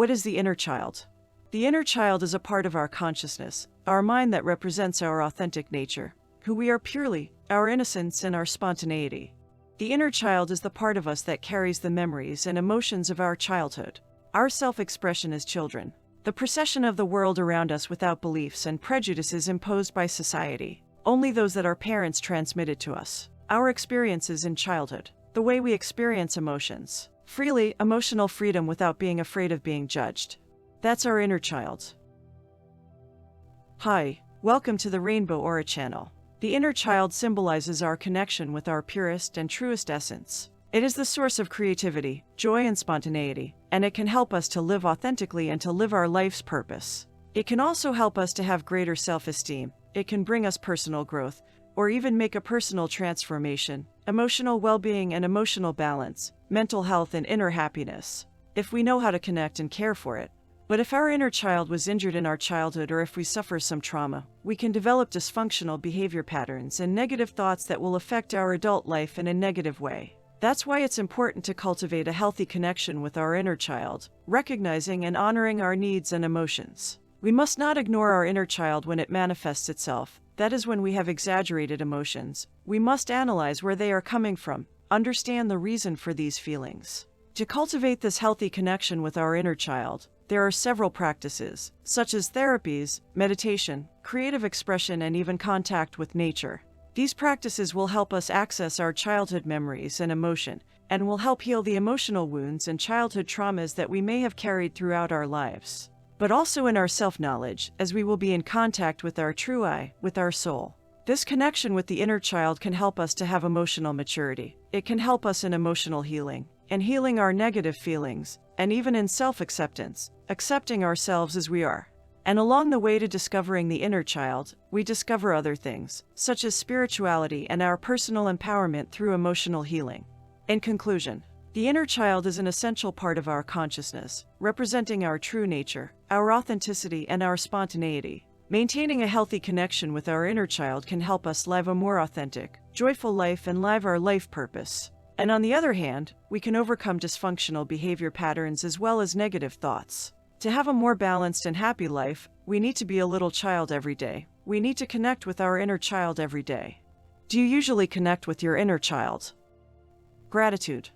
What is the inner child? The inner child is a part of our consciousness, our mind that represents our authentic nature, who we are purely, our innocence and our spontaneity. The inner child is the part of us that carries the memories and emotions of our childhood, our self-expression as children, the procession of the world around us without beliefs and prejudices imposed by society, only those that our parents transmitted to us, our experiences in childhood, the way we experience emotions, freely, emotional freedom without being afraid of being judged. That's our inner child. Hi, welcome to the Rainbow Aura channel. The inner child symbolizes our connection with our purest and truest essence. It is the source of creativity, joy and spontaneity, and it can help us to live authentically and to live our life's purpose. It can also help us to have greater self-esteem. It can bring us personal growth, or even make a personal transformation, emotional well-being and emotional balance, mental health and inner happiness, if we know how to connect and care for it. But if our inner child was injured in our childhood or if we suffer some trauma, we can develop dysfunctional behavior patterns and negative thoughts that will affect our adult life in a negative way. That's why it's important to cultivate a healthy connection with our inner child, recognizing and honoring our needs and emotions. We must not ignore our inner child when it manifests itself. That is when we have exaggerated emotions. We must analyze where they are coming from, understand the reason for these feelings. To cultivate this healthy connection with our inner child, there are several practices, such as therapies, meditation, creative expression, and even contact with nature. These practices will help us access our childhood memories and emotion, and will help heal the emotional wounds and childhood traumas that we may have carried throughout our lives. But also in our self-knowledge, as we will be in contact with our true I, with our soul. This connection with the inner child can help us to have emotional maturity. It can help us in emotional healing, and healing our negative feelings, and even in self-acceptance, accepting ourselves as we are. And along the way to discovering the inner child, we discover other things, such as spirituality and our personal empowerment through emotional healing. In conclusion, the inner child is an essential part of our consciousness, representing our true nature, our authenticity, and our spontaneity. Maintaining a healthy connection with our inner child can help us live a more authentic, joyful life and live our life purpose. And on the other hand, we can overcome dysfunctional behavior patterns as well as negative thoughts. To have a more balanced and happy life, we need to be a little child every day. We need to connect with our inner child every day. Do you usually connect with your inner child? Gratitude.